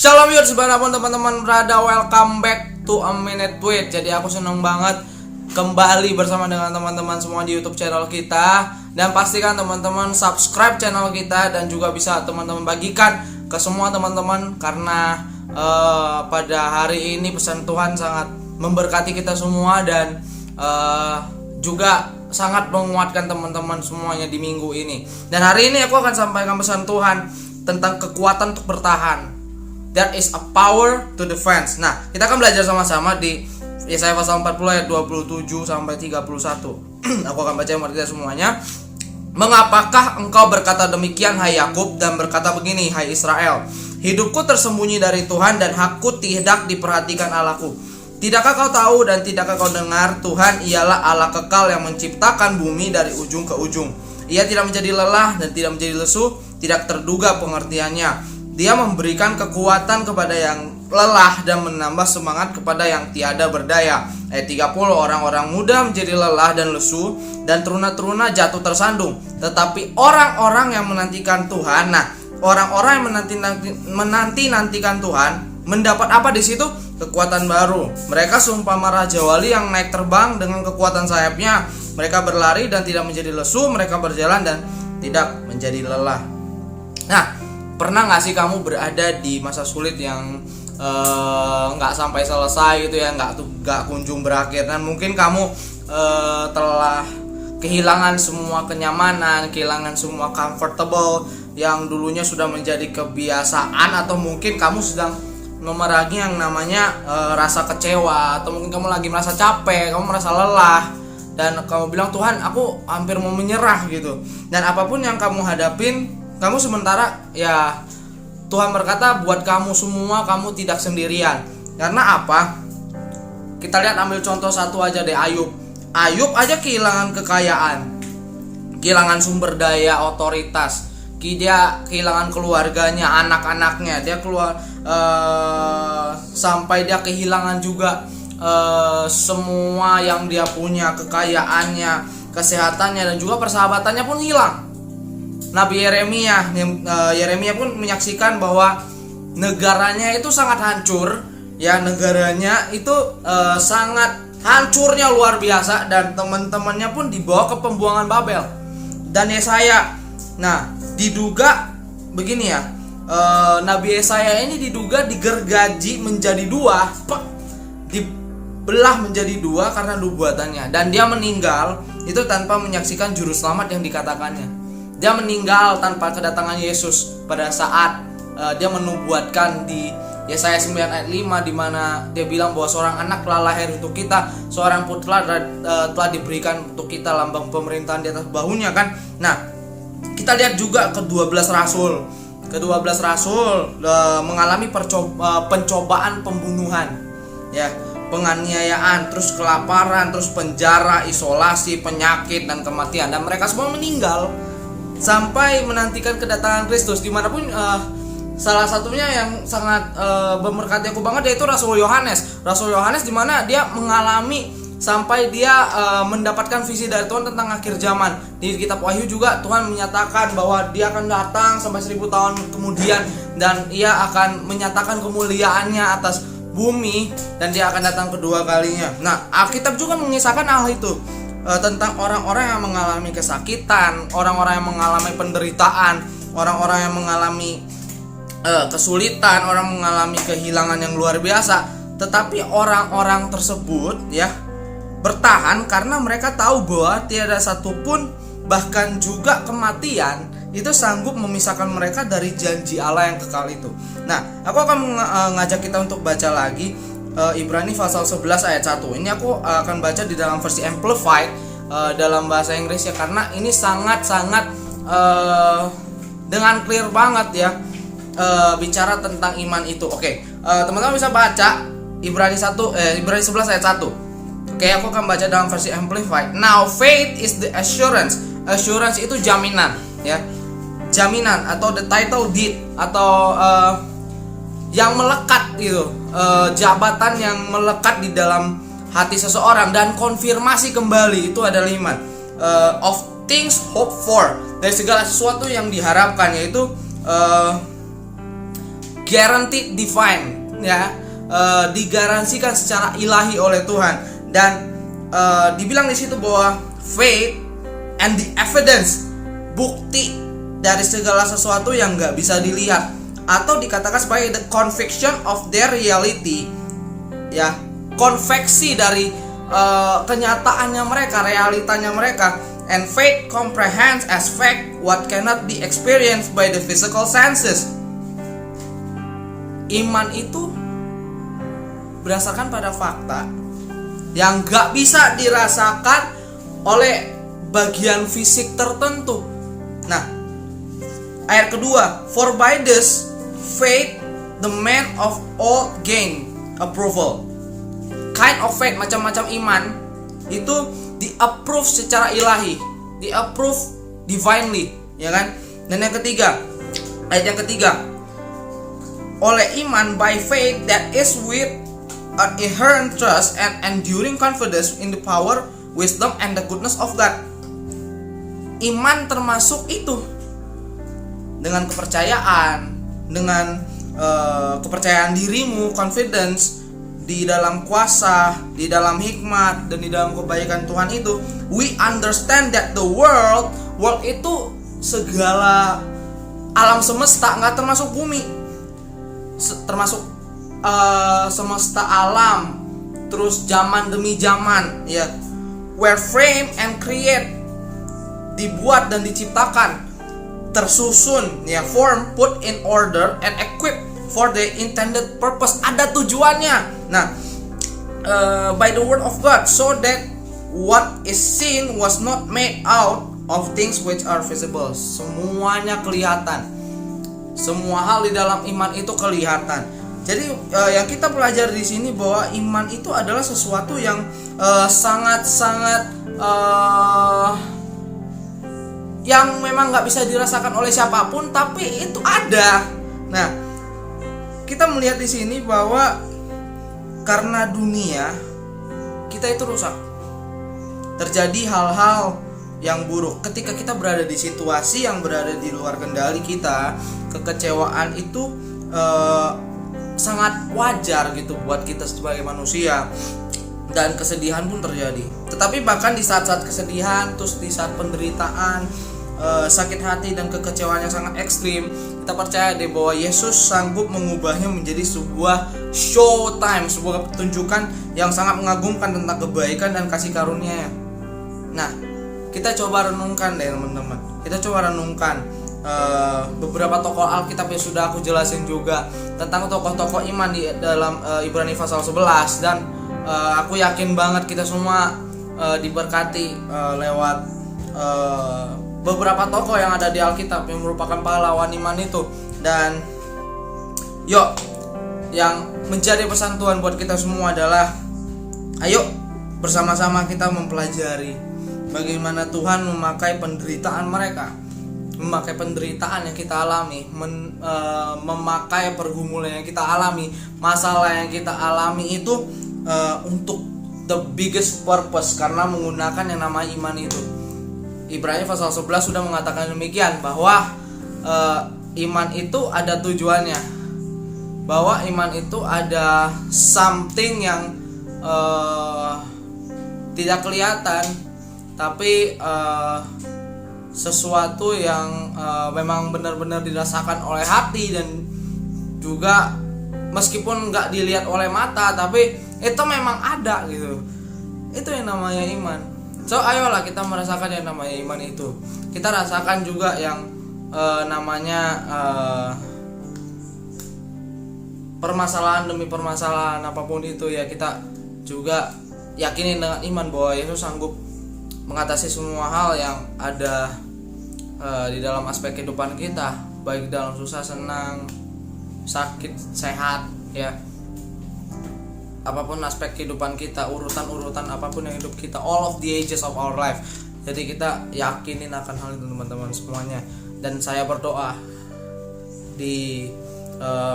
Shalom yud, dimanapun teman-teman berada, welcome back to A Minute With. Jadi aku senang banget kembali bersama dengan teman-teman semua di YouTube channel kita. Dan pastikan teman-teman subscribe channel kita dan juga bisa teman-teman bagikan ke semua teman-teman. Karena pada hari ini pesan Tuhan sangat memberkati kita semua dan juga sangat menguatkan teman-teman semuanya di minggu ini. Dan hari ini aku akan sampaikan pesan Tuhan tentang kekuatan untuk bertahan. That is a power to defense. Nah, kita akan belajar sama-sama di Yesaya pasal 40 ayat 27 sampai 31. Aku akan baca yang artinya semuanya. Mengapakah engkau berkata demikian, hai Yakub, dan berkata begini, hai Israel? Hidupku tersembunyi dari Tuhan dan hakku tidak diperhatikan Allahku. Tidakkah kau tahu dan tidakkah kau dengar, Tuhan ialah Allah kekal yang menciptakan bumi dari ujung ke ujung. Ia tidak menjadi lelah dan tidak menjadi lesu, tidak terduga pengertiannya. Dia memberikan kekuatan kepada yang lelah dan menambah semangat kepada yang tiada berdaya. Ayat 30, orang-orang muda menjadi lelah dan lesu, dan teruna-teruna jatuh tersandung. Tetapi orang-orang yang menantikan Tuhan, orang-orang yang menanti-nantikan Tuhan, mendapat apa di situ? Kekuatan baru. Mereka seumpama raja wali yang naik terbang dengan kekuatan sayapnya. Mereka berlari dan tidak menjadi lesu, mereka berjalan dan tidak menjadi lelah. Nah, pernah gak sih kamu berada di masa sulit yang gak sampai selesai gitu ya, gak kunjung berakhir. Dan mungkin kamu telah kehilangan semua kenyamanan, kehilangan semua comfortable yang dulunya sudah menjadi kebiasaan. Atau mungkin kamu sedang memerangi yang namanya rasa kecewa. Atau mungkin kamu lagi merasa capek, kamu merasa lelah, dan kamu bilang, Tuhan, aku hampir mau menyerah gitu. Dan apapun yang kamu hadapin, kamu sementara, ya Tuhan berkata buat kamu semua, kamu tidak sendirian. Karena apa? Kita lihat, ambil contoh satu aja deh, Ayub. Ayub aja kehilangan kekayaan, kehilangan sumber daya, otoritas. Dia kehilangan keluarganya, anak-anaknya. Dia keluar sampai dia kehilangan juga semua yang dia punya, kekayaannya, kesehatannya, dan juga persahabatannya pun hilang. Nabi Yeremia pun menyaksikan bahwa negaranya itu sangat hancur, ya, negaranya itu sangat hancurnya luar biasa, dan teman-temannya pun dibawa ke pembuangan Babel. Dan Yesaya, diduga begini ya, Nabi Yesaya ini diduga digergaji menjadi dua, dibelah menjadi dua karena nubuatannya, dan dia meninggal itu tanpa menyaksikan juru selamat yang dikatakannya. Dia meninggal tanpa kedatangan Yesus pada saat dia menubuatkan di Yesaya 9 ayat 5, di mana dia bilang bahwa seorang anak telah lahir untuk kita, seorang putra telah diberikan untuk kita, lambang pemerintahan di atas bahunya kan. Nah, kita lihat juga ke-12 rasul. Ke-12 rasul mengalami pencobaan pembunuhan, ya, penganiayaan, terus kelaparan, terus penjara, isolasi, penyakit, dan kematian. Dan mereka semua meninggal sampai menantikan kedatangan Kristus. Dimanapun salah satunya yang sangat memberkati aku banget yaitu Rasul Yohanes. Rasul Yohanes dimana dia mengalami sampai dia mendapatkan visi dari Tuhan tentang akhir zaman. Di kitab Wahyu juga Tuhan menyatakan bahwa dia akan datang sampai 1000 tahun kemudian, dan ia akan menyatakan kemuliaannya atas bumi, dan dia akan datang kedua kalinya. Nah, Alkitab juga mengisahkan hal itu, tentang orang-orang yang mengalami kesakitan, orang-orang yang mengalami penderitaan, orang-orang yang mengalami kesulitan, orang mengalami kehilangan yang luar biasa. Tetapi orang-orang tersebut, ya, bertahan karena mereka tahu bahwa tiada satupun, bahkan juga kematian, itu sanggup memisahkan mereka dari janji Allah yang kekal itu. Nah, aku akan mengajak kita untuk baca lagi Ibrani pasal 11 ayat 1. Ini aku akan baca di dalam versi Amplified, dalam bahasa Inggris ya, karena ini sangat-sangat dengan clear banget ya, bicara tentang iman itu. Oke, teman-teman bisa baca Ibrani 11 ayat 1. Oke, aku akan baca dalam versi Amplified. Now faith is the assurance. Assurance itu jaminan, ya. Jaminan atau the title deed, atau yang melekat gitu, jabatan yang melekat di dalam hati seseorang, dan konfirmasi kembali itu adalah iman. Of things hoped for, dari segala sesuatu yang diharapkan, yaitu guaranteed divine, ya, digaransikan secara ilahi oleh Tuhan. Dan dibilang di situ bahwa faith and the evidence, bukti dari segala sesuatu yang nggak bisa dilihat, atau dikatakan sebagai the conviction of their reality, ya, konveksi dari kenyataannya mereka, realitanya mereka. And faith comprehends as fact what cannot be experienced by the physical senses. Iman itu berdasarkan pada fakta yang gak bisa dirasakan oleh bagian fisik tertentu. Nah, ayat kedua, for by this faith the man of all gain approval. Kind of faith, macam-macam iman itu di-approve secara ilahi, di-approve divinely, ya kan? Dan yang ketiga, ayat yang ketiga, oleh iman by faith that is with an inherent trust and enduring confidence in the power, wisdom, and the goodness of God. Iman termasuk itu dengan kepercayaan, dengan kepercayaan dirimu, confidence di dalam kuasa, di dalam hikmat, dan di dalam kebaikan Tuhan itu. We understand that the world itu segala alam semesta, nggak termasuk bumi, termasuk semesta alam, terus zaman demi zaman, ya, were framed and create, dibuat dan diciptakan, tersusun, ya, form, put in order, and equipped for the intended purpose. Ada tujuannya. Nah, by the word of God, so that what is seen was not made out of things which are visible. Semuanya kelihatan. Semua hal di dalam iman itu kelihatan. Jadi yang kita pelajari di sini bahwa iman itu adalah sesuatu yang sangat-sangat yang memang nggak bisa dirasakan oleh siapapun, tapi itu ada. Nah, kita melihat di sini bahwa karena dunia kita itu rusak, terjadi hal-hal yang buruk. Ketika kita berada di situasi yang berada di luar kendali kita, kekecewaan itu sangat wajar gitu buat kita sebagai manusia, dan kesedihan pun terjadi. Tetapi bahkan di saat-saat kesedihan, terus di saat penderitaan, sakit hati dan kekecewaan yang sangat ekstrim, kita percaya deh bahwa Yesus sanggup mengubahnya menjadi sebuah showtime, sebuah pertunjukan yang sangat mengagumkan tentang kebaikan dan kasih karunia-Nya. Nah, kita coba renungkan deh teman-teman. Kita coba renungkan beberapa tokoh Alkitab yang sudah aku jelasin juga tentang tokoh-tokoh iman di dalam Ibrani pasal 11, dan aku yakin banget kita semua diberkati lewat beberapa tokoh yang ada di Alkitab yang merupakan pahlawan iman itu. Dan yuk, yang menjadi pesan Tuhan buat kita semua adalah ayo bersama-sama kita mempelajari bagaimana Tuhan memakai penderitaan mereka, memakai penderitaan yang kita alami, memakai pergumulan yang kita alami, masalah yang kita alami itu untuk the biggest purpose, karena menggunakan yang namanya iman itu. Ibrani pasal 11 sudah mengatakan demikian, bahwa iman itu ada tujuannya, bahwa iman itu ada something yang tidak kelihatan, tapi sesuatu yang memang benar-benar dirasakan oleh hati, dan juga meskipun nggak dilihat oleh mata, tapi itu memang ada gitu. Itu yang namanya iman. So ayolah kita merasakan yang namanya iman itu. Kita rasakan juga yang namanya permasalahan demi permasalahan apapun itu, ya, kita juga yakinin dengan iman bahwa Yesus sanggup mengatasi semua hal yang ada di dalam aspek kehidupan kita, baik dalam susah, senang, sakit, sehat, ya, apapun aspek kehidupan kita, urutan-urutan apapun yang hidup kita, all of the ages of our life. Jadi kita yakinin akan hal itu teman-teman semuanya. Dan saya berdoa di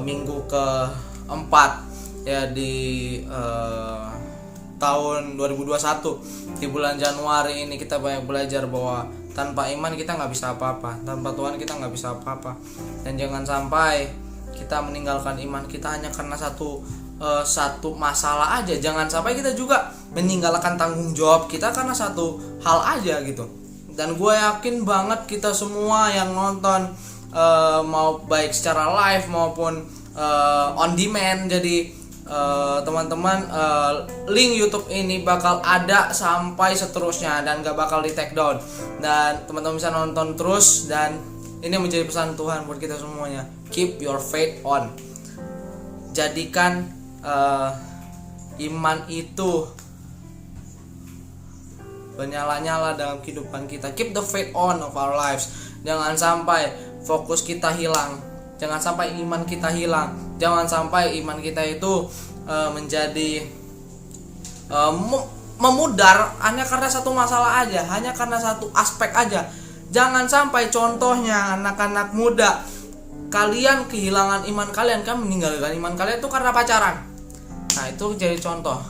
minggu keempat, ya, di tahun 2021, di bulan Januari ini kita banyak belajar bahwa tanpa iman kita nggak bisa apa-apa, tanpa Tuhan kita nggak bisa apa-apa. Dan jangan sampai kita meninggalkan iman kita hanya karena satu masalah aja. Jangan sampai kita juga meninggalkan tanggung jawab kita karena satu hal aja gitu. Dan gue yakin banget kita semua yang nonton mau baik secara live maupun on demand, jadi teman-teman, link YouTube ini bakal ada sampai seterusnya dan gak bakal di take down, dan teman-teman bisa nonton terus. Dan ini menjadi pesan Tuhan buat kita semuanya, keep your faith on. Jadikan iman itu bernyala-nyala dalam kehidupan kita. Keep the faith on of our lives. Jangan sampai fokus kita hilang, jangan sampai iman kita hilang, jangan sampai iman kita itu menjadi memudar hanya karena satu masalah aja, hanya karena satu aspek aja. Jangan sampai contohnya anak-anak muda, kalian kehilangan iman kalian, kan meninggalkan iman kalian itu karena pacaran. Nah itu jadi contoh.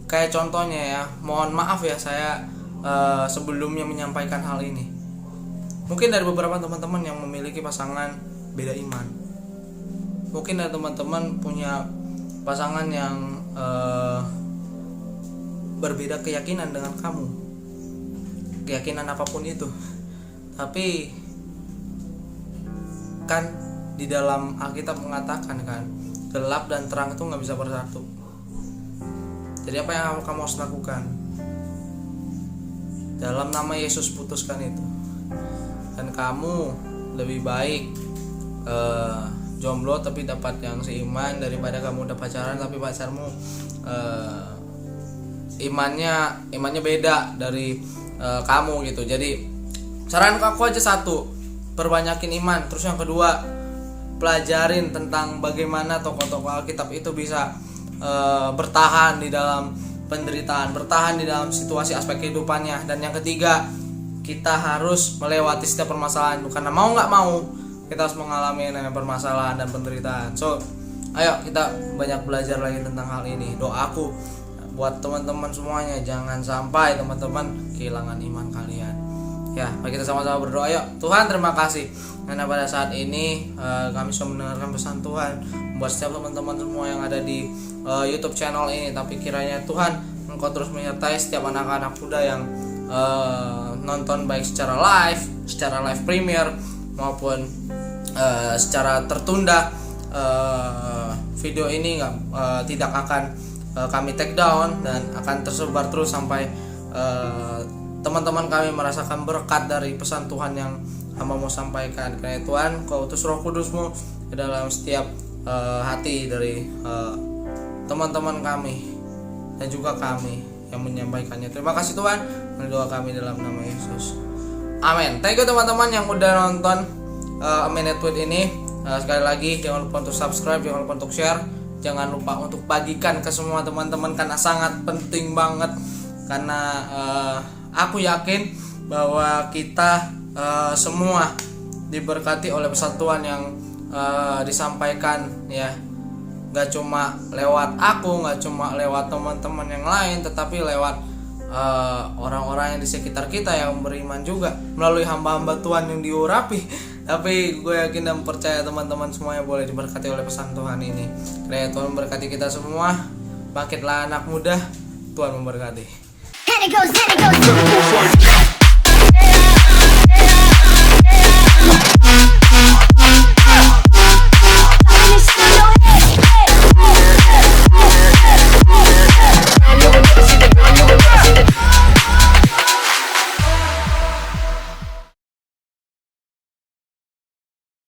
Kayak contohnya ya, mohon maaf ya saya sebelumnya menyampaikan hal ini. Mungkin dari beberapa teman-teman yang memiliki pasangan beda iman. Mungkin ada teman-teman punya pasangan yang berbeda keyakinan dengan kamu, keyakinan apapun itu. Tapi kan di dalam Alkitab mengatakan kan, gelap dan terang itu nggak bisa bersatu. Jadi apa yang kamu harus lakukan? Dalam nama Yesus putuskan itu. Dan kamu lebih baik jomblo tapi dapat yang seiman daripada kamu udah pacaran tapi pacarmu imannya beda dari kamu gitu. Jadi saran aku aja satu, perbanyakin iman. Terus yang kedua, pelajarin tentang bagaimana tokoh-tokoh Alkitab itu bisa bertahan di dalam penderitaan, bertahan di dalam situasi aspek kehidupannya. Dan yang ketiga, kita harus melewati setiap permasalahan, karena mau nggak mau kita harus mengalami permasalahan dan penderitaan. So ayo kita banyak belajar lagi tentang hal ini. Doaku buat teman-teman semuanya, jangan sampai teman-teman kehilangan iman kalian. Ya, mari kita sama-sama berdoa. Yuk, Tuhan terima kasih karena pada saat ini kami sudah mendengarkan pesan Tuhan buat setiap teman-teman semua yang ada di YouTube channel ini. Tapi kiranya Tuhan Engkau terus menyertai setiap anak-anak muda yang nonton baik secara live premiere maupun secara tertunda. Video ini tidak akan kami take down dan akan tersebar terus sampai teman-teman kami merasakan berkat dari pesan Tuhan yang hamba mau sampaikan. Karena Tuhan, Kau utus Roh Kudus-Mu ke dalam setiap hati dari teman-teman kami dan juga kami yang menyampaikannya. Terima kasih Tuhan, berdoa kami dalam nama Yesus. Amin. Thank you teman-teman yang udah nonton A Minute With ini. Sekali lagi jangan lupa untuk subscribe, jangan lupa untuk share, jangan lupa untuk bagikan ke semua teman-teman karena sangat penting banget. Karena aku yakin bahwa kita semua diberkati oleh pesan Tuhan yang disampaikan ya. Gak cuma lewat aku, gak cuma lewat teman-teman yang lain, tetapi lewat orang-orang yang di sekitar kita yang beriman juga melalui hamba-hamba Tuhan yang diurapi. Tapi gue yakin dan percaya teman-teman semuanya boleh diberkati oleh pesan Tuhan ini. Kiranya Tuhan memberkati kita semua. Bangkitlah anak muda, Tuhan memberkati.